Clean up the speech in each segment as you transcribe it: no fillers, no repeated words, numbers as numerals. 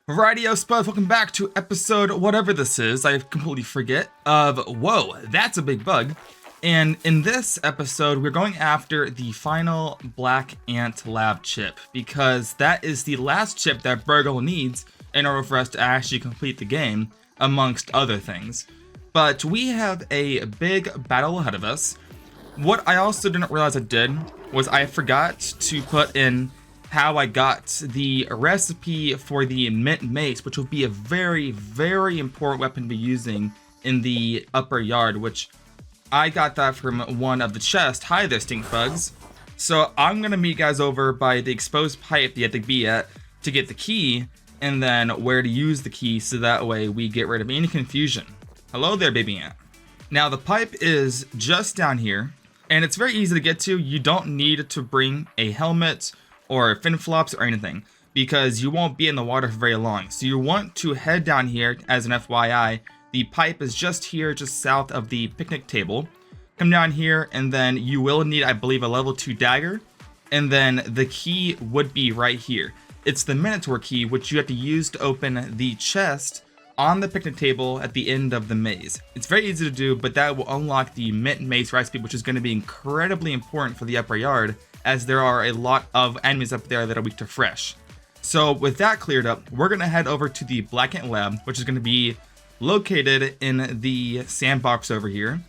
Radio Spuds, welcome back to episode whatever this is, I completely forget, of Whoa, That's a Big Bug. And in this episode, we're going after the final Black Ant Lab chip, because that is the last chip that Burgle needs in order for us to actually complete the game, amongst other things. But we have a big battle ahead of us. What I also didn't realize I did was I forgot to put in how I got the recipe for the mint mace, which will be a very, very important weapon to be using in the upper yard, which I got that from one of the chests. Hi there, stink bugs. So I'm gonna meet you guys over by the exposed pipe you have to be at to get the key, and then where to use the key so that way we get rid of any confusion. Hello there, baby ant. Now the pipe is just down here, and it's very easy to get to. You don't need to bring a helmet or fin flops or anything, because you won't be in the water for very long. So you want to head down here. As an FYI, the pipe is just here, just south of the picnic table. Come down here, and then you will need, I believe, a level 2 dagger, and then the key would be right here. It's the Minotaur key, which you have to use to open the chest on the picnic table at the end of the maze. It's very easy to do, but that will unlock the mint mace recipe, which is going to be incredibly important for the upper yard, as there are a lot of enemies up there that are weak to fresh. So with that cleared up, we're going to head over to the Black Ant Lab, which is going to be located in the sandbox over here.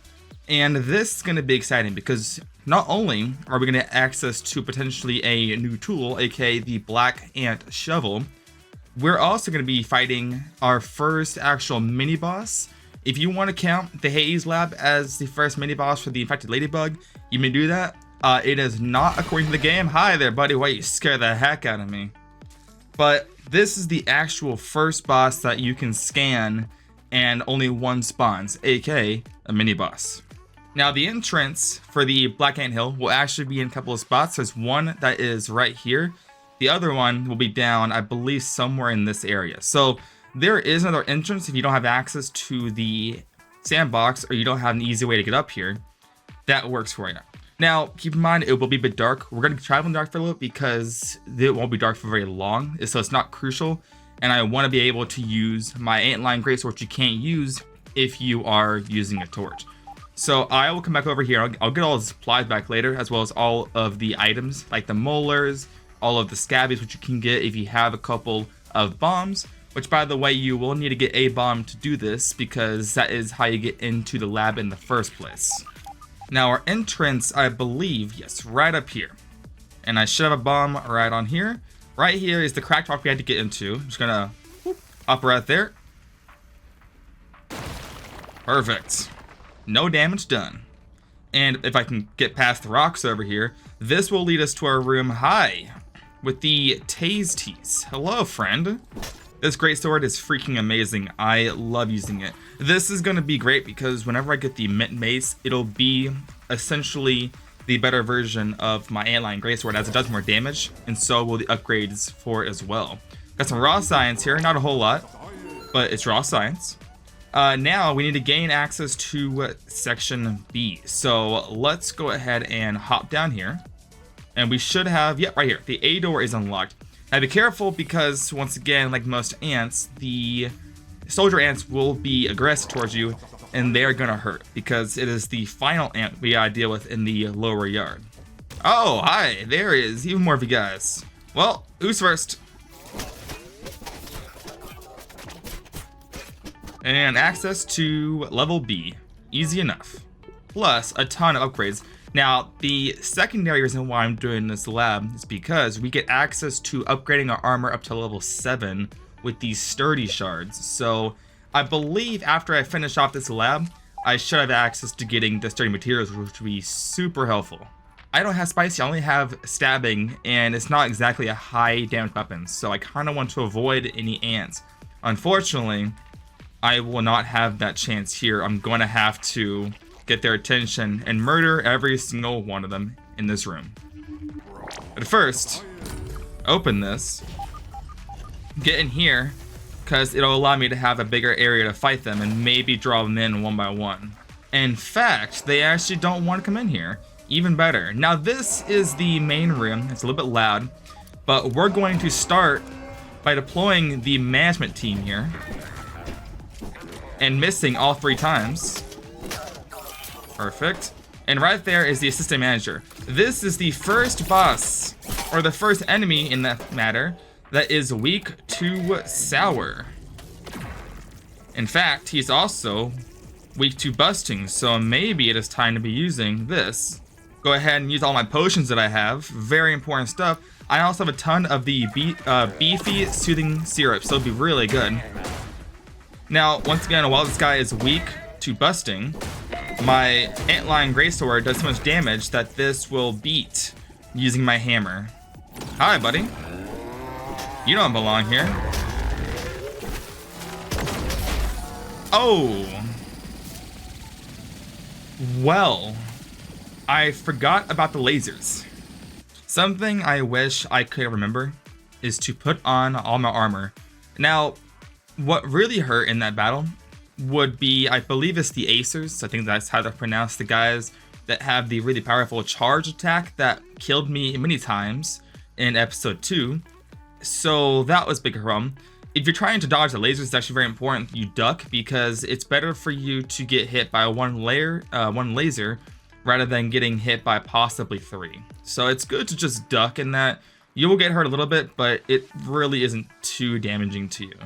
And this is going to be exciting because not only are we going to access to potentially a new tool, aka the Black Ant Shovel, we're also going to be fighting our first actual mini boss. If you want to count the Haze Lab as the first mini boss for the infected ladybug, you may do that. It is not according to the game. Hi there, buddy. Why you scare the heck out of me? But this is the actual first boss that you can scan, and only one spawns, aka a mini boss. Now the entrance for the Black Ant Hill will actually be in a couple of spots. There's one that is right here. The other one will be down, I believe, somewhere in this area. So there is another entrance if you don't have access to the sandbox or you don't have an easy way to get up here. That works for you. Now, keep in mind, it will be a bit dark. We're going to travel in the dark for a little because it won't be dark for very long, so it's not crucial. And I want to be able to use my antline greatsword, which you can't use if you are using a torch. So I will come back over here. I'll get all the supplies back later, as well as all of the items, like the molars, all of the scabbies, which you can get if you have a couple of bombs. Which, by the way, you will need to get a bomb to do this, because that is how you get into the lab in the first place. Now our entrance, I believe, yes, right up here. And I should have a bomb right on here. Right here is the cracked rock we had to get into. I'm just gonna up right there. Perfect. No damage done. And if I can get past the rocks over here, this will lead us to our room. Hi, with the Tase Tease. Hello, friend. This greatsword is freaking amazing. I love using it. This is going to be great because whenever I get the mint mace, it'll be essentially the better version of my antline greatsword, as it does more damage, and so will the upgrades for it as well. Got some raw science here, not a whole lot, but it's raw science. Now we need to gain access to section B. So let's go ahead and hop down here, and we should have, yep, right here. The A door is unlocked. Now be careful because, once again, like most ants, the soldier ants will be aggressive towards you, and they're gonna hurt because it is the final ant we gotta deal with in the lower yard. Oh, hi, there is even more of you guys. Well, who's first? And access to level B, easy enough. Plus a ton of upgrades. Now, the secondary reason why I'm doing this lab is because we get access to upgrading our armor up to level 7 with these sturdy shards. So I believe after I finish off this lab, I should have access to getting the sturdy materials, which would be super helpful. I don't have spicy, I only have stabbing, and it's not exactly a high damage weapon, so I kind of want to avoid any ants. Unfortunately, I will not have that chance here. I'm going to have to get their attention and murder every single one of them in this room. But first, open this, get in here, because it'll allow me to have a bigger area to fight them and maybe draw them in one by one. In fact, they actually don't want to come in here. Even better. Now this is the main room. It's a little bit loud, but we're going to start by deploying the management team here and missing all 3 times. Perfect. And right there is the assistant manager. This is the first boss, or the first enemy in that matter, that is weak to sour. In fact, he's also weak to busting, so maybe it is time to be using this. Go ahead and use all my potions that I have. Very important stuff. I also have a ton of the beefy soothing syrup, so it'll be really good. Now, once again, while this guy is weak to busting, my Antlion Greatsword does so much damage that this will beat using my hammer. Hi, buddy. You don't belong here. Oh. Well, I forgot about the lasers. Something I wish I could remember is to put on all my armor. Now, what really hurt in that battle would be, I believe it's the Acers. I think that's how they pronounce the guys that have the really powerful charge attack that killed me many times in episode 2. So that was big problem. If you're trying to dodge the lasers, it's actually very important you duck, because it's better for you to get hit by one laser rather than getting hit by possibly 3. So it's good to just duck in that. You will get hurt a little bit, but it really isn't too damaging to you.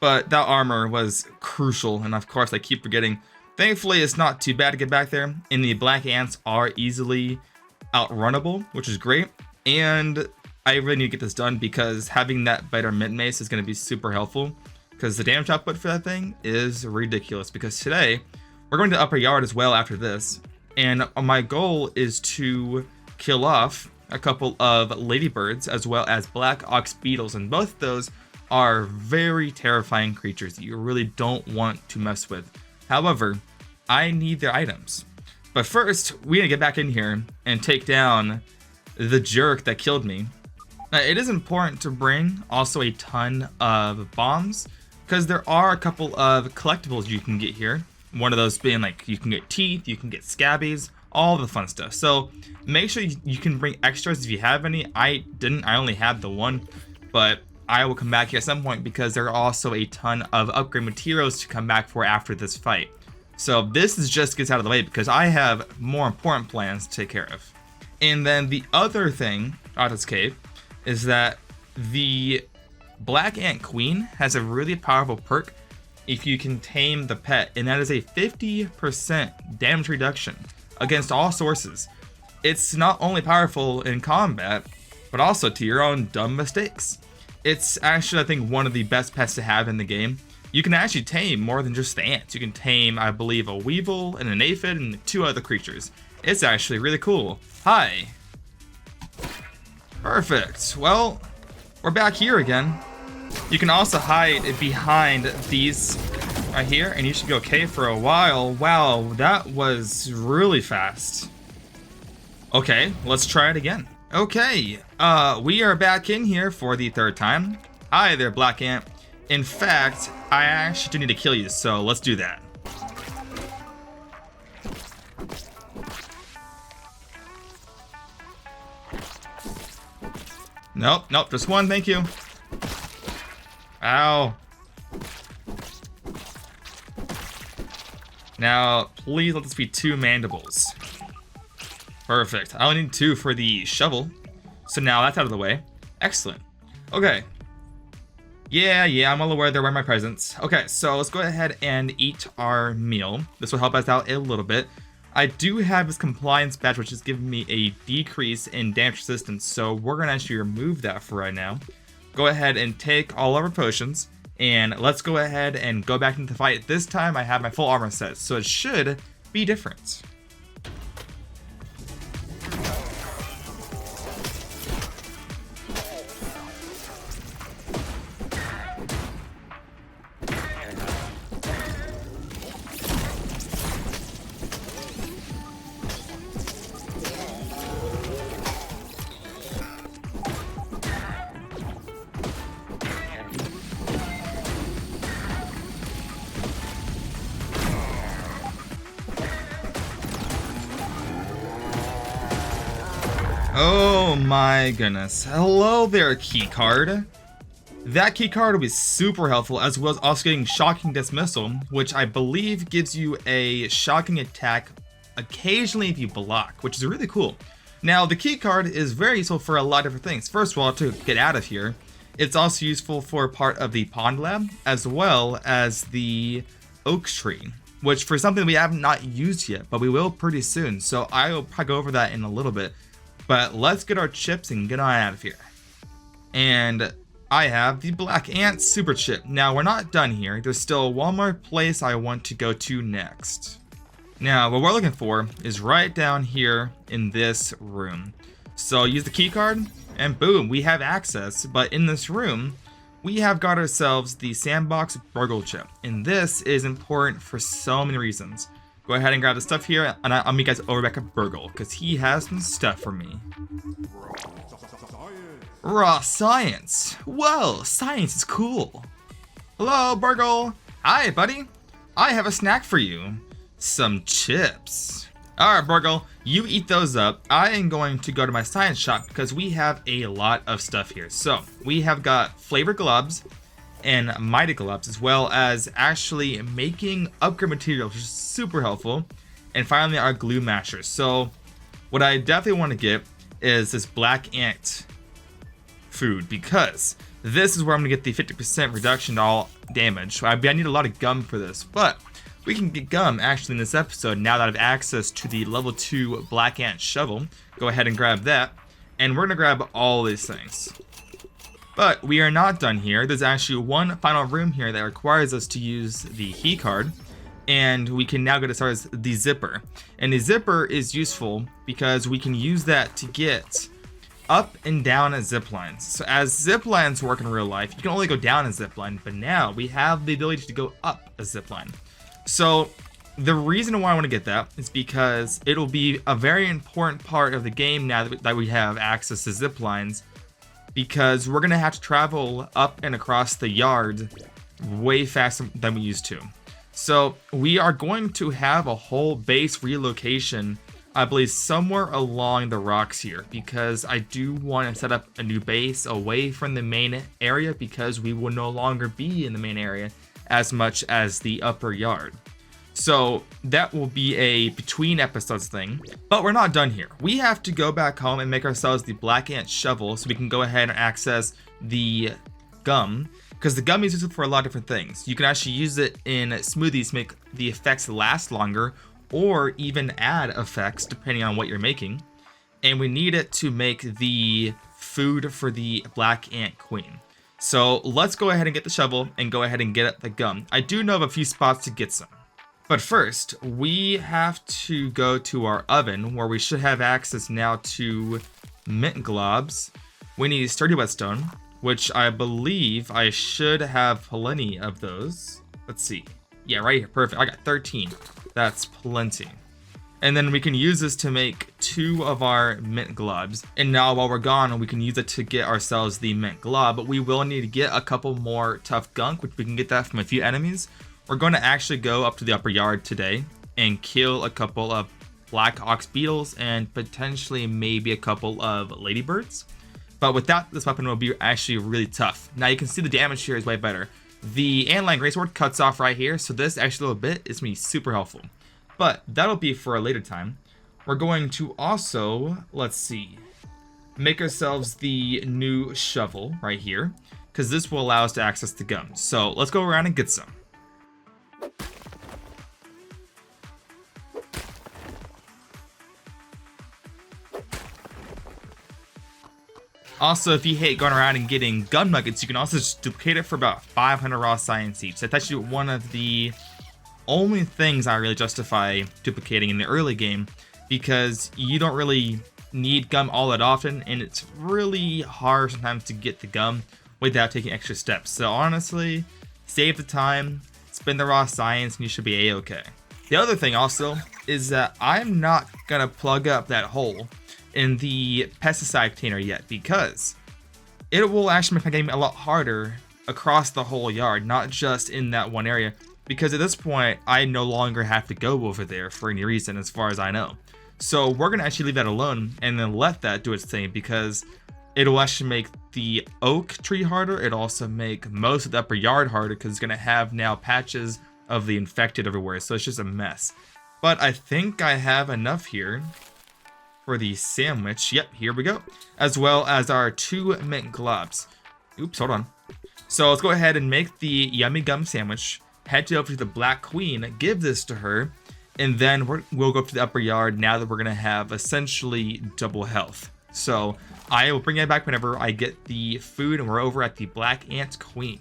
But that armor was crucial, and of course I keep forgetting. Thankfully, it's not too bad to get back there, and the black ants are easily outrunnable, which is great. And I really need to get this done, because having that better mid mace is going to be super helpful, because the damage output for that thing is ridiculous. Because today, we're going to upper yard as well after this, and my goal is to kill off a couple of ladybirds as well as black ox beetles, and both of those are very terrifying creatures that you really don't want to mess with. However, I need their items. But first, we gotta get back in here and take down the jerk that killed me. Now, it is important to bring also a ton of bombs, because there are a couple of collectibles you can get here. One of those being like, you can get teeth, you can get scabbies, all the fun stuff. So make sure you can bring extras if you have any. I didn't, I only had the one, but I will come back here at some point, because there are also a ton of upgrade materials to come back for after this fight. So this is just gets out of the way, because I have more important plans to take care of. And then the other thing out of this cave is that the Black Ant Queen has a really powerful perk if you can tame the pet, and that is a 50% damage reduction against all sources. It's not only powerful in combat, but also to your own dumb mistakes. It's actually, I think, one of the best pets to have in the game. You can actually tame more than just the ants. You can tame, I believe, a weevil and an aphid and 2 other creatures. It's actually really cool. Hi. Perfect. Well, we're back here again. You can also hide behind these right here, and you should be okay for a while. Wow, that was really fast. Okay, let's try it again. Okay, we are back in here for the 3rd time. Hi there, Black Ant. In fact, I actually do need to kill you, so let's do that. Nope, nope, just one, thank you. Ow. Now, please let this be 2 mandibles. Perfect. I only need 2 for the shovel. So now that's out of the way. Excellent. Okay. Yeah, I'm well aware there were my presents. Okay, so let's go ahead and eat our meal. This will help us out a little bit. I do have this compliance badge, which is giving me a decrease in damage resistance, so we're going to actually remove that for right now. Go ahead and take all of our potions, and let's go ahead and go back into the fight. This time I have my full armor set, so it should be different. Oh my goodness. Hello there, keycard. That key card will be super helpful, as well as also getting Shocking Dismissal, which I believe gives you a shocking attack occasionally if you block, which is really cool. Now, the key card is very useful for a lot of different things. First of all, to get out of here, it's also useful for part of the Pond Lab, as well as the Oak Tree, which for something we have not used yet, but we will pretty soon. So I will probably go over that in a little bit. But let's get our chips and get on out of here. And I have the Black Ant Super Chip. Now, we're not done here. There's still one more place I want to go to next. Now, what we're looking for is right down here in this room. So use the key card, and boom, we have access. But in this room, we have got ourselves the Sandbox Burgle Chip. And this is important for so many reasons. Go ahead and grab the stuff here, and I'll meet you guys over back at Burgle, because he has some stuff for me. Raw science. Whoa, science is cool. Hello, Burgle. Hi, buddy. I have a snack for you. Some chips. Alright, Burgle, you eat those up. I am going to go to my science shop because we have a lot of stuff here. So, we have got flavor gloves and mighty gloves, as well as actually making upgrade materials, which is super helpful. And finally, our glue mashers. So, what I definitely want to get is this Black Ant food, because this is where I'm going to get the 50% reduction to all damage. I need a lot of gum for this, but we can get gum actually in this episode now that I have access to the level 2 Black Ant shovel. Go ahead and grab that, and we're going to grab all these things. But we are not done here. There's actually one final room here that requires us to use the key card, and we can now go to start as the zipper. And the zipper is useful because we can use that to get up and down zip lines. So as zip lines work in real life, you can only go down a zip line, but now we have the ability to go up a zip line. So the reason why I want to get that is because it'll be a very important part of the game now that we have access to zip lines, because we're going to have to travel up and across the yard way faster than we used to. So we are going to have a whole base relocation, I believe, somewhere along the rocks here, because I do want to set up a new base away from the main area, because we will no longer be in the main area as much as the upper yard. So that will be a between episodes thing, but we're not done here. We have to go back home and make ourselves the Black Ant shovel so we can go ahead and access the gum, because the gum is useful for a lot of different things. You can actually use it in smoothies to make the effects last longer, or even add effects depending on what you're making. And we need it to make the food for the Black Ant Queen. So let's go ahead and get the shovel and go ahead and get the gum. I do know of a few spots to get some. But first, we have to go to our oven, where we should have access now to mint globs. We need sturdy whetstone, which I believe I should have plenty of those. Let's see. Yeah, right here. Perfect. I got 13. That's plenty. And then we can use this to make 2 of our mint globs. And now while we're gone, we can use it to get ourselves the mint glob. But we will need to get a couple more tough gunk, which we can get that from a few enemies. We're going to actually go up to the upper yard today and kill a couple of black ox beetles and potentially maybe a couple of ladybirds. But without this weapon, it will be actually really tough. Now you can see the damage here is way better. The Antlion Greatsword cuts off right here, so this extra little bit is going to be super helpful. But that'll be for a later time. We're going to also, let's see, make ourselves the new shovel right here, because this will allow us to access the gum. So let's go around and get some. Also, if you hate going around and getting gun nuggets, you can also just duplicate it for about 500 raw science each. That's actually one of the only things I really justify duplicating in the early game, because you don't really need gum all that often, and it's really hard sometimes to get the gum without taking extra steps. So honestly, save the time, spend the raw science, and you should be a-okay. The other thing also is that I'm not gonna plug up that hole in the pesticide container yet, because it will actually make my game a lot harder across the whole yard, not just in that one area, because at this point I no longer have to go over there for any reason as far as I know. So we're gonna actually leave that alone and then let that do its thing, because it'll actually make the oak tree harder. It'll also make most of the upper yard harder because it's going to have now patches of the infected everywhere. So it's just a mess. But I think I have enough here for the sandwich. Yep, here we go. As well as our 2 mint globs. Oops, hold on. So let's go ahead and make the yummy gum sandwich. Head over to the Black Queen, give this to her, and then we'll go up to the upper yard now that we're going to have essentially double health. So I will bring it back whenever I get the food, and we're over at the Black Ant Queen.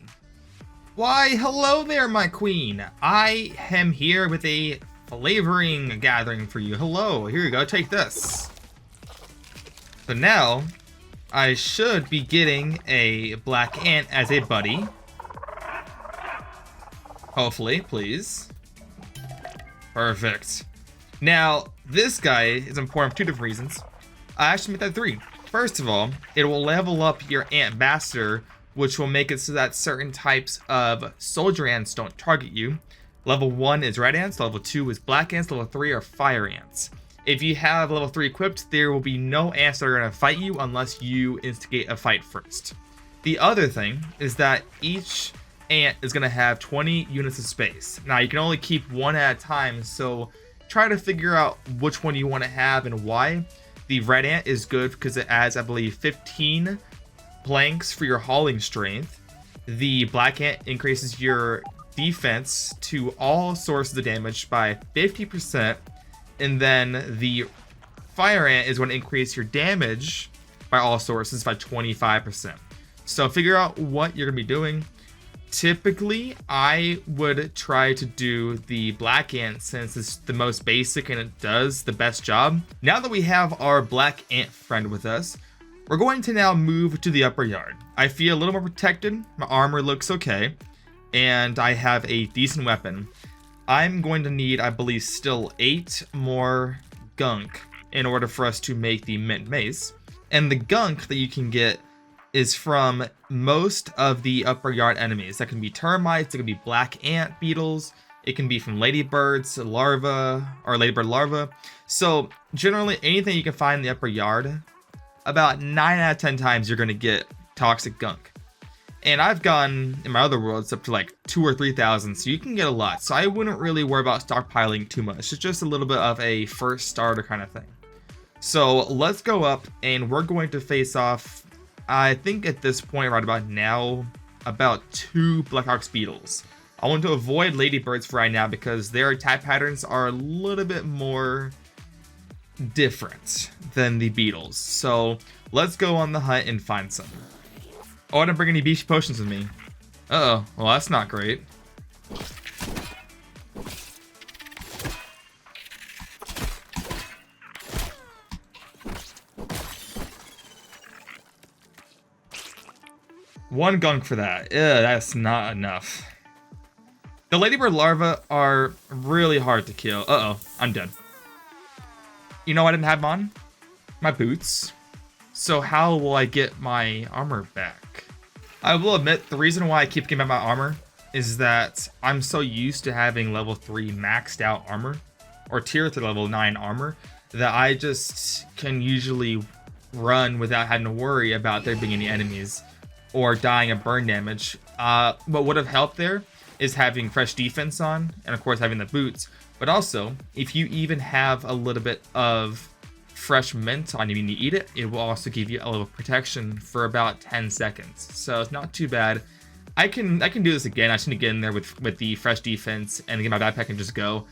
Why, hello there, my queen. I am here with a flavoring gathering for you. Hello, here you go, take this. So now, I should be getting a black ant as a buddy. Hopefully, please. Perfect. Now, this guy is important for 2 different reasons. I actually made that 3. First of all, it will level up your ant bastard, which will make it so that certain types of soldier ants don't target you. Level 1 is red ants, level 2 is black ants, level 3 are fire ants. If you have level 3 equipped, there will be no ants that are going to fight you unless you instigate a fight first. The other thing is that each ant is going to have 20 units of space. Now, you can only keep 1 at a time, so try to figure out which one you want to have and why. The red ant is good because it adds, I believe, 15 planks for your hauling strength. The black ant increases your defense to all sources of damage by 50%. And then the fire ant is going to increase your damage by all sources by 25%. So figure out what you're going to be doing. Typically, I would try to do the black ant since it's the most basic and it does the best job. Now that we have our black ant friend with us, we're going to now move to the upper yard. I feel a little more protected. My armor looks okay. And I have a decent weapon. I'm going to need, I believe, still 8 more gunk in order for us to make the mint mace. And the gunk that you can get is from most of the upper yard enemies. That can be termites, it can be black ant beetles, it can be from ladybirds, larvae, or ladybird larvae. So generally anything you can find in the upper yard, about 9 out of 10 times you're going to get toxic gunk. And I've gone, in my other worlds, up to like 2,000 or 3,000, so you can get a lot. So I wouldn't really worry about stockpiling too much. It's just a little bit of a first starter kind of thing. So let's go up, and we're going to face off, I think at this point, right about now, about 2 Blackhawks beetles. I want to avoid ladybirds for right now because their attack patterns are a little bit more different than the beetles. So let's go on the hunt and find some. Oh, I didn't bring any beachy potions with me. Uh-oh. Well, that's not great. One gunk for that. That's not enough. The ladybird larvae are really hard to kill. Uh-oh. I'm dead. You know I didn't have on? My boots. So how will I get my armor back? I will admit, the reason why I keep getting back my armor is that I'm so used to having level 3 maxed out armor, or tier 3 level 9 armor, that I just can usually run without having to worry about there being any enemies or dying of burn damage. What would have helped there is having fresh defense on, and of course having the boots, but also if you even have a little bit of fresh mint on you and you eat it, it will also give you a little protection for about 10 seconds. So it's not too bad. I can do this again. I just need to get in there with the fresh defense and get my backpack and just go.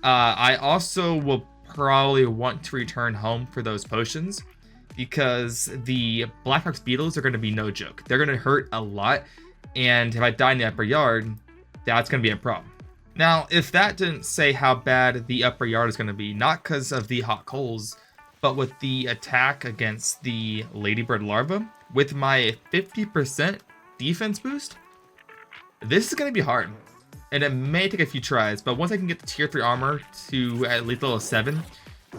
I also will probably want to return home for those potions because the Blackhawks beetles are going to be no joke. They're going to hurt a lot, and if I die in the upper yard, that's going to be a problem. Now, if that didn't say how bad the upper yard is going to be, not because of the hot coals, but with the attack against the ladybird larva, with my 50% defense boost, this is going to be hard. And it may take a few tries, but once I can get the tier 3 armor to at least level 7,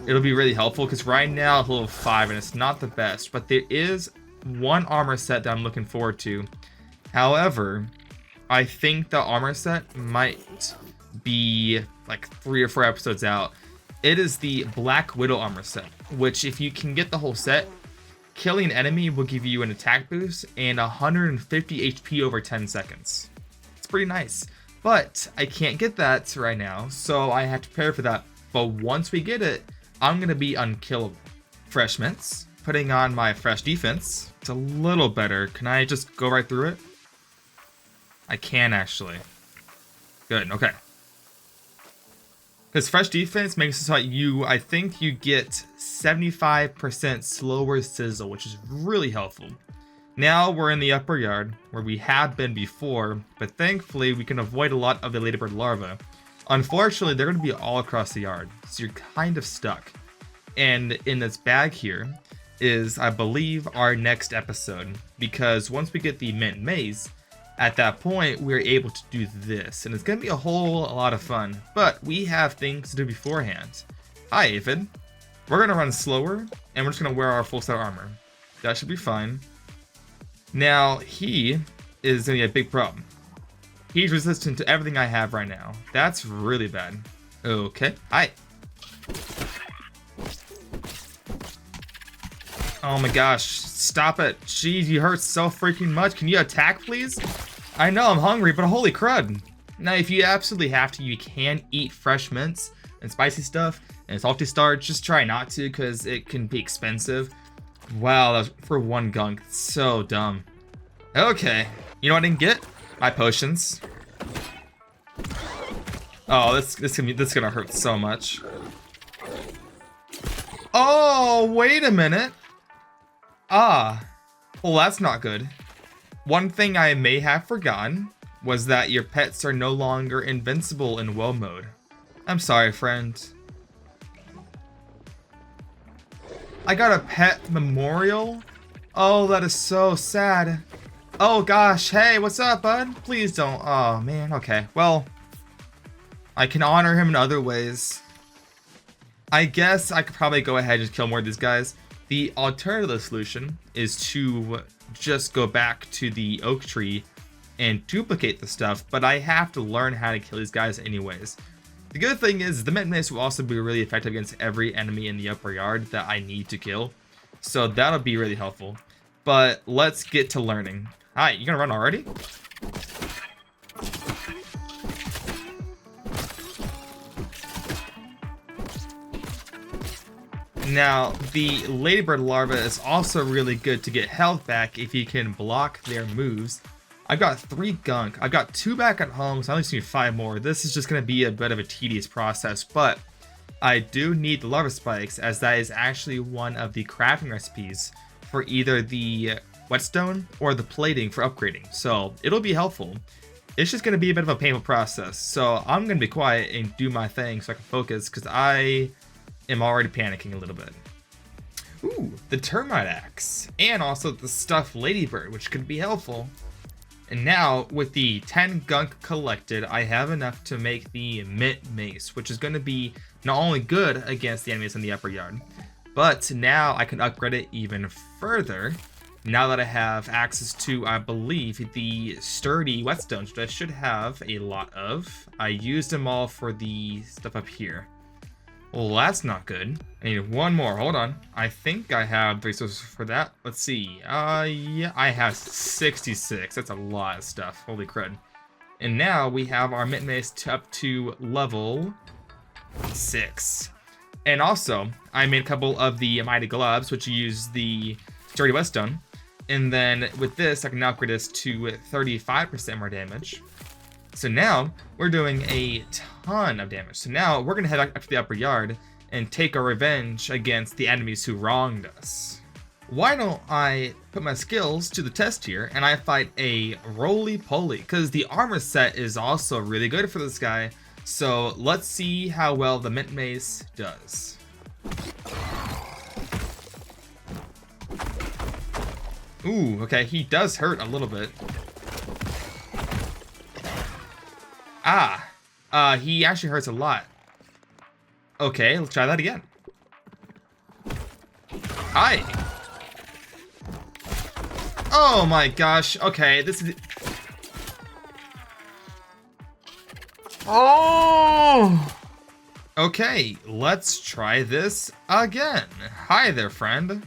it'll be really helpful, because right now it's level 5 and it's not the best, but there is one armor set that I'm looking forward to. However, I think the armor set might be like 3 or 4 episodes out. It is the Black Widow armor set, which if you can get the whole set, killing an enemy will give you an attack boost and 150 HP over 10 seconds. It's pretty nice. But I can't get that right now, so I have to prepare for that. But once we get it, I'm going to be unkillable. Fresh mints. Putting on my fresh defense. It's a little better. Can I just go right through it? I can actually. Good, okay. Because fresh defense makes it so that I think you get 75% slower sizzle, which is really helpful. Now we're in the upper yard, where we have been before, but thankfully we can avoid a lot of the ladybird larvae. Unfortunately, they're going to be all across the yard, so you're kind of stuck. And in this bag here is, I believe, our next episode, because once we get the mint maze, at that point we're able to do this, and it's going to be a whole lot of fun, but we have things to do beforehand. Hi, Aphid. We're going to run slower, and we're just going to wear our full set of armor. That should be fine. Now, he is going to be a big problem. He's resistant to everything I have right now. That's really bad. Okay. Hi. Oh my gosh. Stop it. Jeez, you hurt so freaking much. Can you attack, please? I know I'm hungry, but holy crud. Now, if you absolutely have to, you can eat fresh mints and spicy stuff and salty starch. Just try not to, because it can be expensive. Wow, that was for one gunk. So dumb. Okay. You know what I didn't get? My potions. Oh, this gonna hurt so much. Oh, wait a minute. Ah. Well, that's not good. One thing I may have forgotten was that your pets are no longer invincible in WOAH mode. I'm sorry, friend. I got a pet memorial? Oh, that is so sad. Oh gosh, hey, what's up, bud? Please don't. Oh man, okay. Well, I can honor him in other ways. I guess I could probably go ahead and just kill more of these guys. The alternative solution is to just go back to the oak tree and duplicate the stuff, but I have to learn how to kill these guys anyways. The good thing is the mint mace will also be really effective against every enemy in the upper yard that I need to kill. So that'll be really helpful. But let's get to learning. Hi, you gonna run already? Now, the ladybird larva is also really good to get health back if you can block their moves. I've got 3 gunk. I've got 2 back at home, so I only need 5 more. This is just going to be a bit of a tedious process, but I do need the larva spikes, as that is actually one of the crafting recipes for either the whetstone or the plating for upgrading. So it'll be helpful. It's just going to be a bit of a painful process. So I'm going to be quiet and do my thing so I can focus, because I am already panicking a little bit. Ooh, the termite axe, and also the stuffed ladybird, which could be helpful. And now, with the 10 gunk collected, I have enough to make the mint mace, which is going to be not only good against the enemies in the upper yard, but now I can upgrade it even further, now that I have access to, I believe, the sturdy whetstones, which I should have a lot of. I used them all for the stuff up here. Well, that's not good. I need one more. Hold on. I think I have the resources for that. Let's see. Yeah, I have 66. That's a lot of stuff. Holy crud. And now we have our mint mace up to level 6. And also, I made a couple of the mighty gloves, which use the sturdy whetstone. And then with this, I can now upgrade this to 35% more damage. So now we're doing a ton of damage. So now we're going to head up to the upper yard and take our revenge against the enemies who wronged us. Why don't I put my skills to the test here and I fight a roly-poly, because the armor set is also really good for this guy. So let's see how well the mint mace does. Ooh, okay, he does hurt a little bit. He actually hurts a lot. Okay, let's try that again. Hi. Oh my gosh. Okay, this is... Oh! Okay, let's try this again. Hi there, friend.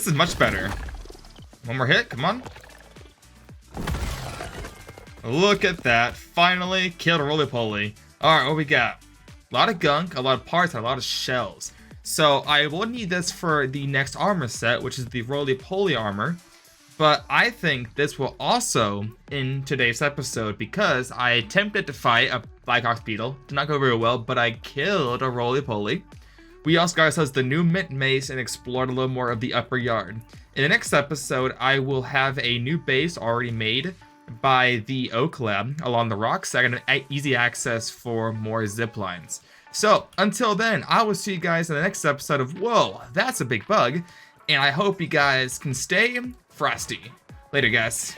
this is much better. One more hit, come on. Look at that. Finally killed a roly-poly. Alright, what we got? A lot of gunk, a lot of parts, and a lot of shells. So I will need this for the next armor set, which is the roly-poly armor. But I think this will also in today's episode because I attempted to fight a Black Ox Beetle. Did not go very well, but I killed a roly-poly. We also got ourselves the new Mint Mace and explored a little more of the upper yard. In the next episode, I will have a new base already made by the Oak Lab along the rocks. I got an easy access for more zip lines. So until then, I will see you guys in the next episode of Whoa, That's a Big Bug. And I hope you guys can stay frosty. Later, guys.